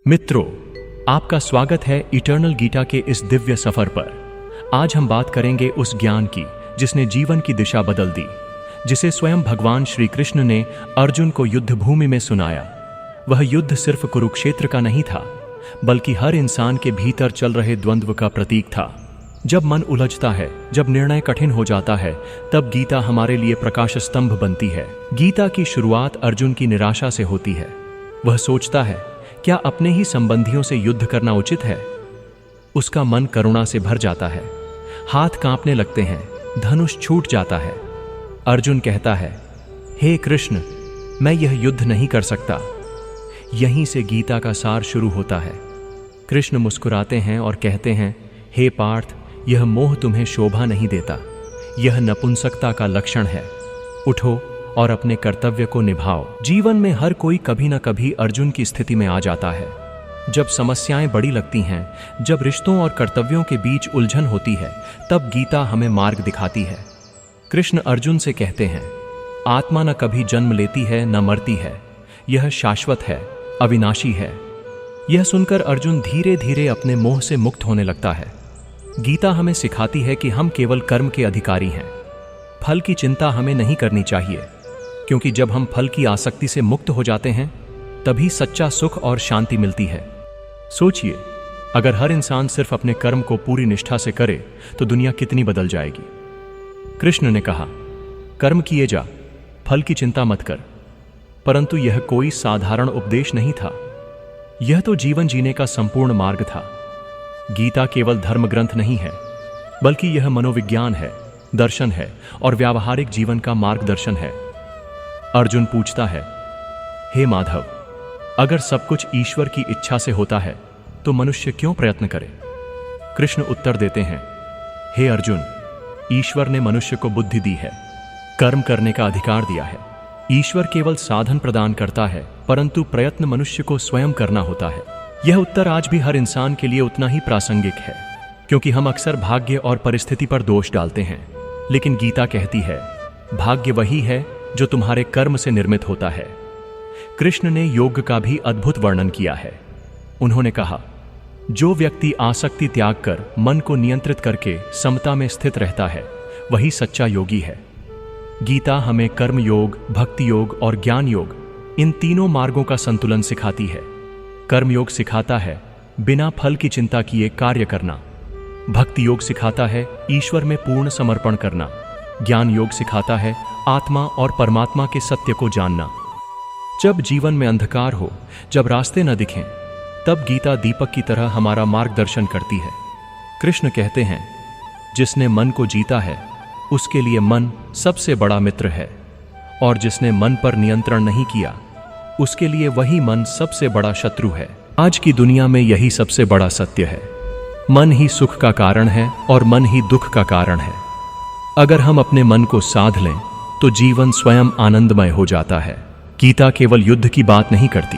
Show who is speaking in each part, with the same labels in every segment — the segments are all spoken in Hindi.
Speaker 1: मित्रों, आपका स्वागत है इटर्नल गीता के इस दिव्य सफर पर। आज हम बात करेंगे उस ज्ञान की जिसने जीवन की दिशा बदल दी, जिसे स्वयं भगवान श्री कृष्ण ने अर्जुन को युद्ध भूमि में सुनाया। वह युद्ध सिर्फ कुरुक्षेत्र का नहीं था, बल्कि हर इंसान के भीतर चल रहे द्वंद्व का प्रतीक था। जब मन उलझता है, जब निर्णय कठिन हो जाता है, तब गीता हमारे लिए प्रकाश स्तंभ बनती है। गीता की शुरुआत अर्जुन की निराशा से होती है। वह सोचता है, क्या अपने ही संबंधियों से युद्ध करना उचित है? उसका मन करुणा से भर जाता है, हाथ कांपने लगते हैं, धनुष छूट जाता है। अर्जुन कहता है, हे कृष्ण, मैं यह युद्ध नहीं कर सकता। यहीं से गीता का सार शुरू होता है। कृष्ण मुस्कुराते हैं और कहते हैं, हे पार्थ, यह मोह तुम्हें शोभा नहीं देता। यह नपुंसकता का लक्षण है। उठो और अपने कर्तव्य को निभाओ। जीवन में हर कोई कभी न कभी अर्जुन की स्थिति में आ जाता है। जब समस्याएं बड़ी लगती हैं, जब रिश्तों और कर्तव्यों के बीच उलझन होती है, तब गीता हमें मार्ग दिखाती है। कृष्ण अर्जुन से कहते हैं, आत्मा न कभी जन्म लेती है न मरती है, यह शाश्वत है, अविनाशी है। यह सुनकर अर्जुन धीरे धीरे अपने मोह से मुक्त होने लगता है। गीता हमें सिखाती है कि हम केवल कर्म के अधिकारी हैं। फल की चिंता हमें नहीं करनी चाहिए, क्योंकि जब हम फल की आसक्ति से मुक्त हो जाते हैं, तभी सच्चा सुख और शांति मिलती है। सोचिए, अगर हर इंसान सिर्फ अपने कर्म को पूरी निष्ठा से करे तो दुनिया कितनी बदल जाएगी। कृष्ण ने कहा, कर्म किए जा, फल की चिंता मत कर। परंतु यह कोई साधारण उपदेश नहीं था। यह तो जीवन जीने का संपूर्ण मार्ग था। गीता केवल धर्म ग्रंथ नहीं है, बल्कि यह मनोविज्ञान है, दर्शन है और व्यावहारिक जीवन का मार्गदर्शन है। अर्जुन पूछता है, हे माधव, अगर सब कुछ ईश्वर की इच्छा से होता है तो मनुष्य क्यों प्रयत्न करे? कृष्ण उत्तर देते हैं, हे अर्जुन, ईश्वर ने मनुष्य को बुद्धि दी है, कर्म करने का अधिकार दिया है। ईश्वर केवल साधन प्रदान करता है, परंतु प्रयत्न मनुष्य को स्वयं करना होता है। यह उत्तर आज भी हर इंसान के लिए उतना ही प्रासंगिक है, क्योंकि हम अक्सर भाग्य और परिस्थिति पर दोष डालते हैं। लेकिन गीता कहती है, भाग्य वही है जो तुम्हारे कर्म से निर्मित होता है। कृष्ण ने योग का भी अद्भुत वर्णन किया है। उन्होंने कहा, जो व्यक्ति आसक्ति त्याग कर मन को नियंत्रित करके समता में स्थित रहता है, वही सच्चा योगी है। गीता हमें कर्म योग, भक्ति योग और ज्ञान योग, इन तीनों मार्गों का संतुलन सिखाती है। कर्म योग सिखाता है बिना फल की चिंता किए कार्य करना। भक्ति योग सिखाता है ईश्वर में पूर्ण समर्पण करना। ज्ञान योग सिखाता है आत्मा और परमात्मा के सत्य को जानना। जब जीवन में अंधकार हो, जब रास्ते न दिखें, तब गीता दीपक की तरह हमारा मार्गदर्शन करती है। कृष्ण कहते हैं, जिसने मन को जीता है उसके लिए मन सबसे बड़ा मित्र है, और जिसने मन पर नियंत्रण नहीं किया उसके लिए वही मन सबसे बड़ा शत्रु है। आज की दुनिया में यही सबसे बड़ा सत्य है। मन ही सुख का कारण है और मन ही दुख का कारण है। अगर हम अपने मन को साध लें तो जीवन स्वयं आनंदमय हो जाता है। गीता केवल युद्ध की बात नहीं करती,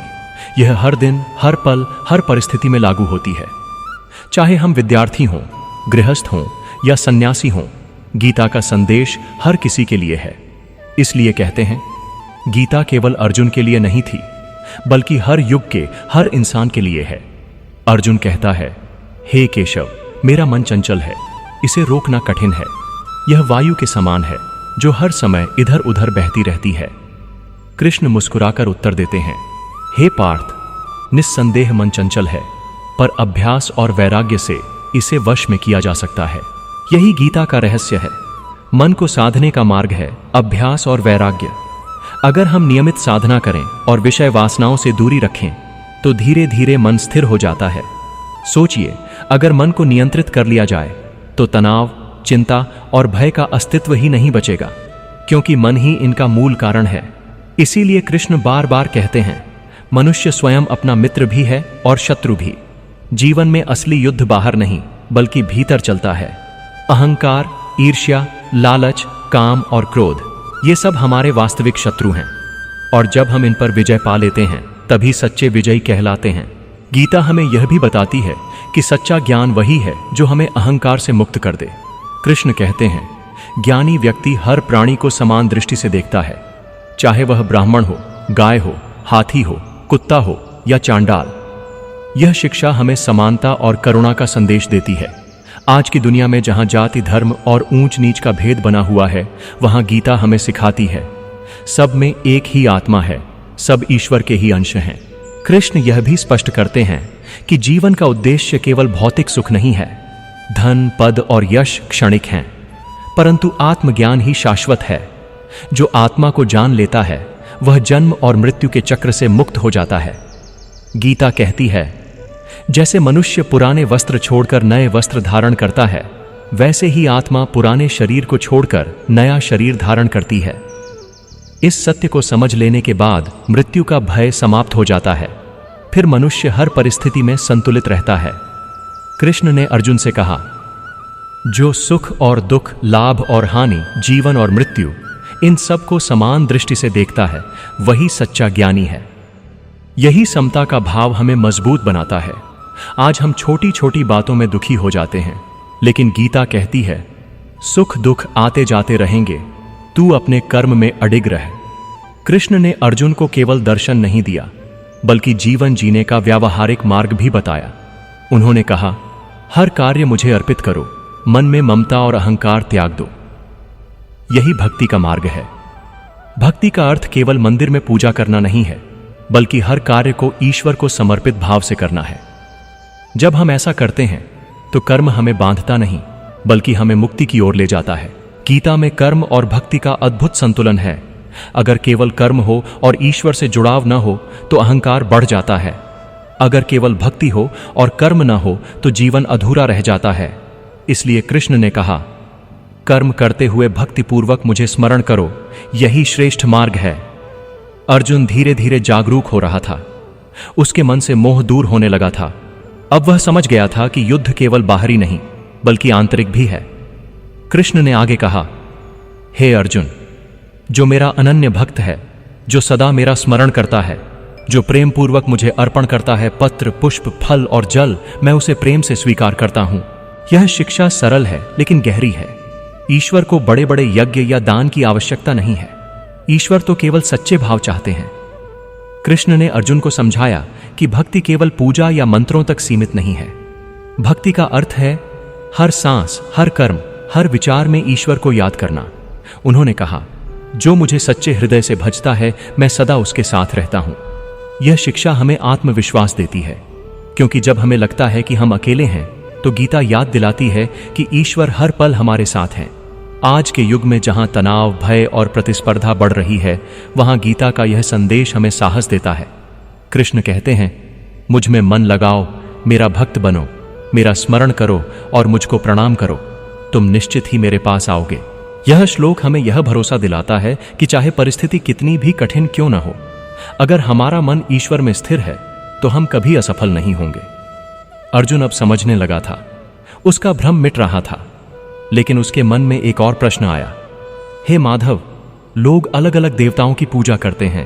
Speaker 1: यह हर दिन, हर पल, हर परिस्थिति में लागू होती है। चाहे हम विद्यार्थी हों, गृहस्थ हों या सन्यासी हों, गीता का संदेश हर किसी के लिए है। इसलिए कहते हैं, गीता केवल अर्जुन के लिए नहीं थी, बल्कि हर युग के हर इंसान के लिए है। अर्जुन कहता है, हे केशव, मेरा मन चंचल है, इसे रोकना कठिन है। यह वायु के समान है जो हर समय इधर उधर बहती रहती है। कृष्ण मुस्कुराकर उत्तर देते हैं, हे पार्थ, निस्संदेह मन चंचल है, पर अभ्यास और वैराग्य से इसे वश में किया जा सकता है। यही गीता का रहस्य है। मन को साधने का मार्ग है अभ्यास और वैराग्य। अगर हम नियमित साधना करें और विषय वासनाओं से दूरी रखें, तो धीरे धीरे मन स्थिर हो जाता है। सोचिए, अगर मन को नियंत्रित कर लिया जाए तो तनाव, चिंता और भय का अस्तित्व ही नहीं बचेगा, क्योंकि मन ही इनका मूल कारण है। इसीलिए कृष्ण बार बार कहते हैं, मनुष्य स्वयं अपना मित्र भी है और शत्रु भी। जीवन में असली युद्ध बाहर नहीं, बल्कि भीतर चलता है। अहंकार, ईर्ष्या, लालच, काम और क्रोध, ये सब हमारे वास्तविक शत्रु हैं। और जब हम इन पर विजय पा लेते हैं, तभी सच्चे विजयी कहलाते हैं। गीता हमें यह भी बताती है कि सच्चा ज्ञान वही है जो हमें अहंकार से मुक्त कर दे। कृष्ण कहते हैं, ज्ञानी व्यक्ति हर प्राणी को समान दृष्टि से देखता है, चाहे वह ब्राह्मण हो, गाय हो, हाथी हो, कुत्ता हो या चांडाल। यह शिक्षा हमें समानता और करुणा का संदेश देती है। आज की दुनिया में जहां जाति, धर्म और ऊंच नीच का भेद बना हुआ है, वहां गीता हमें सिखाती है सब में एक ही आत्मा है, सब ईश्वर के ही अंश हैं। कृष्ण यह भी स्पष्ट करते हैं कि जीवन का उद्देश्य केवल भौतिक सुख नहीं है। धन, पद और यश क्षणिक हैं, परंतु आत्मज्ञान ही शाश्वत है। जो आत्मा को जान लेता है वह जन्म और मृत्यु के चक्र से मुक्त हो जाता है। गीता कहती है, जैसे मनुष्य पुराने वस्त्र छोड़कर नए वस्त्र धारण करता है, वैसे ही आत्मा पुराने शरीर को छोड़कर नया शरीर धारण करती है। इस सत्य को समझ लेने के बाद मृत्यु का भय समाप्त हो जाता है। फिर मनुष्य हर परिस्थिति में संतुलित रहता है। कृष्ण ने अर्जुन से कहा, जो सुख और दुख, लाभ और हानि, जीवन और मृत्यु, इन सब को समान दृष्टि से देखता है, वही सच्चा ज्ञानी है। यही समता का भाव हमें मजबूत बनाता है। आज हम छोटी छोटी बातों में दुखी हो जाते हैं, लेकिन गीता कहती है, सुख दुख आते जाते रहेंगे, तू अपने कर्म में अडिग रह। कृष्ण ने अर्जुन को केवल दर्शन नहीं दिया, बल्कि जीवन जीने का व्यावहारिक मार्ग भी बताया। उन्होंने कहा, हर कार्य मुझे अर्पित करो, मन में ममता और अहंकार त्याग दो। यही भक्ति का मार्ग है। भक्ति का अर्थ केवल मंदिर में पूजा करना नहीं है, बल्कि हर कार्य को ईश्वर को समर्पित भाव से करना है। जब हम ऐसा करते हैं तो कर्म हमें बांधता नहीं, बल्कि हमें मुक्ति की ओर ले जाता है। गीता में कर्म और भक्ति का अद्भुत संतुलन है। अगर केवल कर्म हो और ईश्वर से जुड़ाव न हो तो अहंकार बढ़ जाता है। अगर केवल भक्ति हो और कर्म न हो तो जीवन अधूरा रह जाता है। इसलिए कृष्ण ने कहा, कर्म करते हुए भक्तिपूर्वक मुझे स्मरण करो, यही श्रेष्ठ मार्ग है। अर्जुन धीरे धीरे जागरूक हो रहा था। उसके मन से मोह दूर होने लगा था। अब वह समझ गया था कि युद्ध केवल बाहरी नहीं, बल्कि आंतरिक भी है। कृष्ण ने आगे कहा, हे अर्जुन, जो मेरा अनन्य भक्त है, जो सदा मेरा स्मरण करता है, जो प्रेम पूर्वक मुझे अर्पण करता है पत्र, पुष्प, फल और जल, मैं उसे प्रेम से स्वीकार करता हूं। यह शिक्षा सरल है लेकिन गहरी है। ईश्वर को बड़े बड़े यज्ञ या दान की आवश्यकता नहीं है। ईश्वर तो केवल सच्चे भाव चाहते हैं। कृष्ण ने अर्जुन को समझाया कि भक्ति केवल पूजा या मंत्रों तक सीमित नहीं है। भक्ति का अर्थ है हर सांस, हर कर्म, हर विचार में ईश्वर को याद करना। उन्होंने कहा, जो मुझे सच्चे हृदय से भजता है, मैं सदा उसके साथ रहता हूं। यह शिक्षा हमें आत्मविश्वास देती है, क्योंकि जब हमें लगता है कि हम अकेले हैं, तो गीता याद दिलाती है कि ईश्वर हर पल हमारे साथ हैं। आज के युग में जहां तनाव, भय और प्रतिस्पर्धा बढ़ रही है, वहां गीता का यह संदेश हमें साहस देता है। कृष्ण कहते हैं, मुझ में मन लगाओ, मेरा भक्त बनो, मेरा स्मरण करो और मुझको प्रणाम करो, तुम निश्चित ही मेरे पास आओगे। यह श्लोक हमें यह भरोसा दिलाता है कि चाहे परिस्थिति कितनी भी कठिन क्यों न हो, अगर हमारा मन ईश्वर में स्थिर है तो हम कभी असफल नहीं होंगे। अर्जुन अब समझने लगा था। उसका भ्रम मिट रहा था, लेकिन उसके मन में एक और प्रश्न आया। हे माधव, लोग अलग अलग देवताओं की पूजा करते हैं,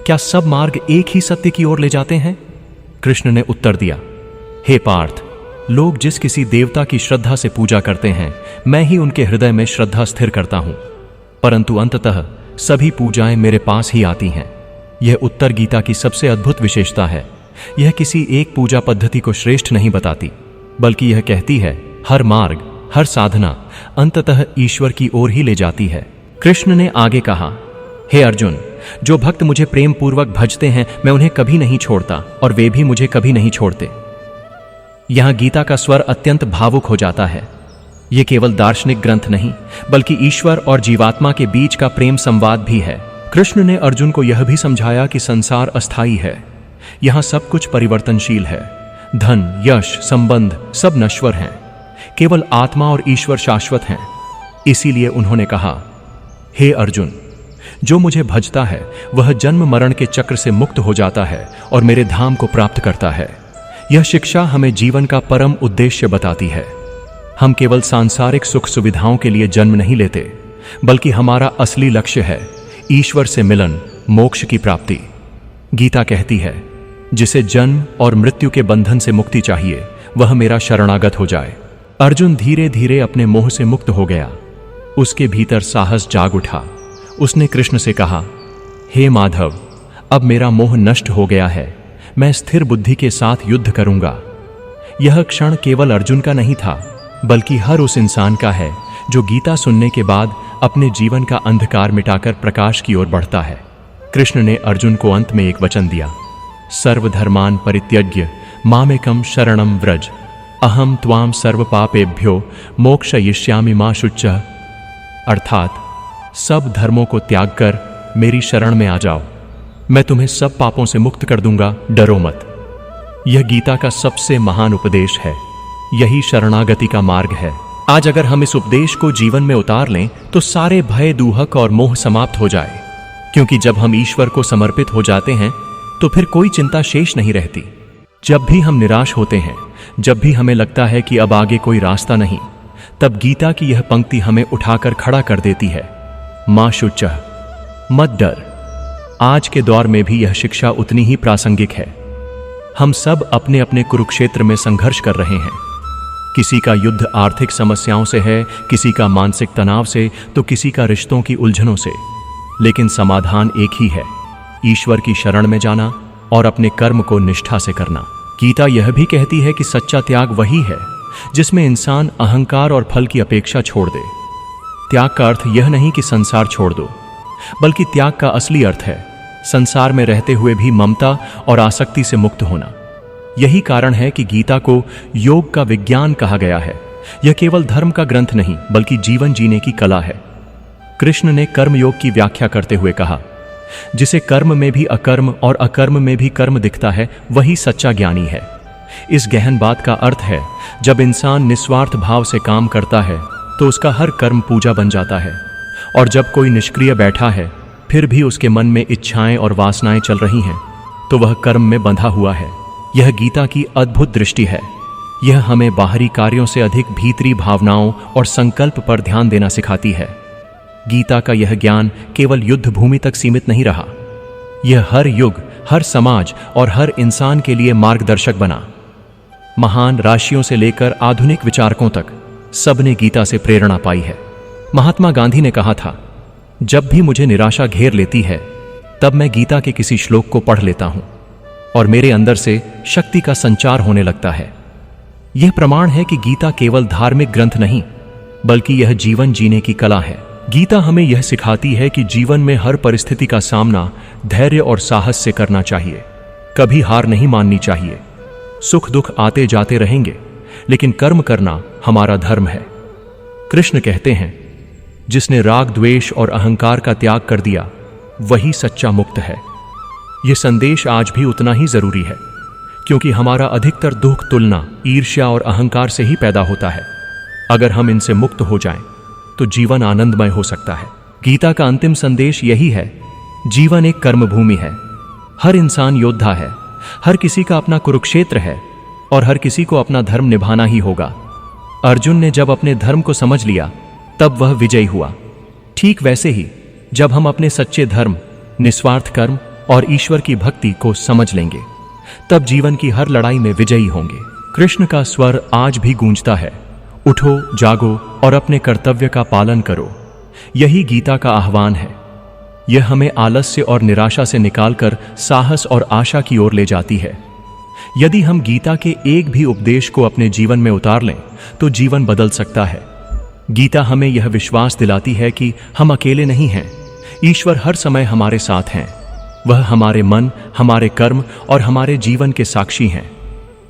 Speaker 1: क्या सब मार्ग एक ही सत्य की ओर ले जाते हैं? कृष्ण ने उत्तर दिया, हे पार्थ, लोग जिस किसी देवता की श्रद्धा से पूजा करते हैं, मैं ही उनके हृदय में श्रद्धा स्थिर करता हूं, परंतु अंततः सभी पूजाएं मेरे पास ही आती हैं। यह उत्तर गीता की सबसे अद्भुत विशेषता है। यह किसी एक पूजा पद्धति को श्रेष्ठ नहीं बताती, बल्कि यह कहती है हर मार्ग, हर साधना अंततः ईश्वर की ओर ही ले जाती है। कृष्ण ने आगे कहा, हे अर्जुन, जो भक्त मुझे प्रेम पूर्वक भजते हैं, मैं उन्हें कभी नहीं छोड़ता और वे भी मुझे कभी नहीं छोड़ते। यहां गीता का स्वर अत्यंत भावुक हो जाता है। यह केवल दार्शनिक ग्रंथ नहीं, बल्कि ईश्वर और जीवात्मा के बीच का प्रेम संवाद भी है। कृष्ण ने अर्जुन को यह भी समझाया कि संसार अस्थायी है। यहां सब कुछ परिवर्तनशील है। धन, यश, संबंध सब नश्वर हैं, केवल आत्मा और ईश्वर शाश्वत हैं। इसीलिए उन्होंने कहा, हे अर्जुन, जो मुझे भजता है वह जन्म मरण के चक्र से मुक्त हो जाता है और मेरे धाम को प्राप्त करता है। यह शिक्षा हमें जीवन का परम उद्देश्य बताती है। हम केवल सांसारिक सुख सुविधाओं के लिए जन्म नहीं लेते, बल्कि हमारा असली लक्ष्य है ईश्वर से मिलन, मोक्ष की प्राप्ति। गीता कहती है, जिसे जन्म और मृत्यु के बंधन से मुक्ति चाहिए, वह मेरा शरणागत हो जाए। अर्जुन धीरे धीरे अपने मोह से मुक्त हो गया। उसके भीतर साहस जाग उठा। उसने कृष्ण से कहा, हे माधव, अब मेरा मोह नष्ट हो गया है, मैं स्थिर बुद्धि के साथ युद्ध करूंगा। यह क्षण केवल अर्जुन का नहीं था, बल्कि हर उस इंसान का है जो गीता सुनने के बाद अपने जीवन का अंधकार मिटाकर प्रकाश की ओर बढ़ता है। कृष्ण ने अर्जुन को अंत में एक वचन दिया, सर्वधर्मान परित्यज्य मामेकम शरणम व्रज अहम त्वाम सर्व पापेभ्यो मोक्षयिष्यामि मा शुच्चः। अर्थात सब धर्मों को त्याग कर मेरी शरण में आ जाओ, मैं तुम्हें सब पापों से मुक्त कर दूंगा, डरो मत। यह गीता का सबसे महान उपदेश है, यही शरणागति का मार्ग है। आज अगर हम इस उपदेश को जीवन में उतार लें तो सारे भय, दूहक और मोह समाप्त हो जाए, क्योंकि जब हम ईश्वर को समर्पित हो जाते हैं तो फिर कोई चिंता शेष नहीं रहती। जब भी हम निराश होते हैं, जब भी हमें लगता है कि अब आगे कोई रास्ता नहीं, तब गीता की यह पंक्ति हमें उठाकर खड़ा कर देती है, मां शुच्चः, मत डर। आज के दौर में भी यह शिक्षा उतनी ही प्रासंगिक है। हम सब अपने अपने कुरुक्षेत्र में संघर्ष कर रहे हैं। किसी का युद्ध आर्थिक समस्याओं से है, किसी का मानसिक तनाव से, तो किसी का रिश्तों की उलझनों से। लेकिन समाधान एक ही है, ईश्वर की शरण में जाना और अपने कर्म को निष्ठा से करना। गीता यह भी कहती है कि सच्चा त्याग वही है जिसमें इंसान अहंकार और फल की अपेक्षा छोड़ दे। त्याग का अर्थ यह नहीं कि संसार छोड़ दो, बल्कि त्याग का असली अर्थ है संसार में रहते हुए भी ममता और आसक्ति से मुक्त होना। यही कारण है कि गीता को योग का विज्ञान कहा गया है। यह केवल धर्म का ग्रंथ नहीं, बल्कि जीवन जीने की कला है। कृष्ण ने कर्म योग की व्याख्या करते हुए कहा, जिसे कर्म में भी अकर्म और अकर्म में भी कर्म दिखता है, वही सच्चा ज्ञानी है। इस गहन बात का अर्थ है, जब इंसान निस्वार्थ भाव से काम करता है तो उसका हर कर्म पूजा बन जाता है, और जब कोई निष्क्रिय बैठा है फिर भी उसके मन में इच्छाएं और वासनाएं चल रही हैं, तो वह कर्म में बंधा हुआ है। यह गीता की अद्भुत दृष्टि है। यह हमें बाहरी कार्यों से अधिक भीतरी भावनाओं और संकल्प पर ध्यान देना सिखाती है। गीता का यह ज्ञान केवल युद्ध भूमि तक सीमित नहीं रहा, यह हर युग, हर समाज और हर इंसान के लिए मार्गदर्शक बना। महान राशियों से लेकर आधुनिक विचारकों तक सबने गीता से प्रेरणा पाई है। महात्मा गांधी ने कहा था, जब भी मुझे निराशा घेर लेती है तब मैं गीता के किसी श्लोक को पढ़ लेता हूं और मेरे अंदर से शक्ति का संचार होने लगता है। यह प्रमाण है कि गीता केवल धार्मिक ग्रंथ नहीं, बल्कि यह जीवन जीने की कला है। गीता हमें यह सिखाती है कि जीवन में हर परिस्थिति का सामना धैर्य और साहस से करना चाहिए। कभी हार नहीं माननी चाहिए। सुख दुख आते जाते रहेंगे, लेकिन कर्म करना हमारा धर्म है। कृष्ण कहते हैं, जिसने राग, द्वेष और अहंकार का त्याग कर दिया वही सच्चा मुक्त है। यह संदेश आज भी उतना ही जरूरी है, क्योंकि हमारा अधिकतर दुख तुलना, ईर्ष्या और अहंकार से ही पैदा होता है। अगर हम इनसे मुक्त हो जाएं, तो जीवन आनंदमय हो सकता है। गीता का अंतिम संदेश यही है, जीवन एक कर्मभूमि है। हर इंसान योद्धा है, हर किसी का अपना कुरुक्षेत्र है और हर किसी को अपना धर्म निभाना ही होगा। अर्जुन ने जब अपने धर्म को समझ लिया तब वह विजयी हुआ। ठीक वैसे ही जब हम अपने सच्चे धर्म, निस्वार्थ कर्म और ईश्वर की भक्ति को समझ लेंगे, तब जीवन की हर लड़ाई में विजयी होंगे। कृष्ण का स्वर आज भी गूंजता है, उठो, जागो और अपने कर्तव्य का पालन करो। यही गीता का आह्वान है। यह हमें आलस्य और निराशा से निकालकर साहस और आशा की ओर ले जाती है। यदि हम गीता के एक भी उपदेश को अपने जीवन में उतार लें तो जीवन बदल सकता है। गीता हमें यह विश्वास दिलाती है कि हम अकेले नहीं हैं। ईश्वर हर समय हमारे साथ हैं। वह हमारे मन, हमारे कर्म और हमारे जीवन के साक्षी हैं।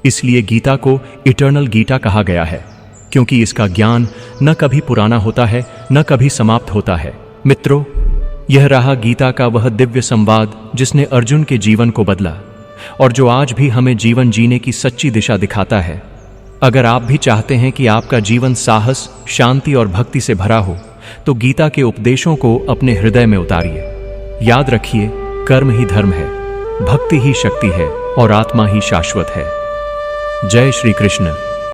Speaker 1: इसलिए गीता को इटर्नल गीता कहा गया है, क्योंकि इसका ज्ञान न कभी पुराना होता है, न कभी समाप्त होता है। मित्रों, यह रहा गीता का वह दिव्य संवाद जिसने अर्जुन के जीवन को बदला और जो आज भी हमें जीवन जीने की सच्ची दिशा दिखाता है। अगर आप भी चाहते हैं कि आपका जीवन साहस, शांति और भक्ति से भरा हो, तो गीता के उपदेशों को अपने हृदय में उतारिए। याद रखिए, कर्म ही धर्म है, भक्ति ही शक्ति है और आत्मा ही शाश्वत है। जय श्री कृष्ण।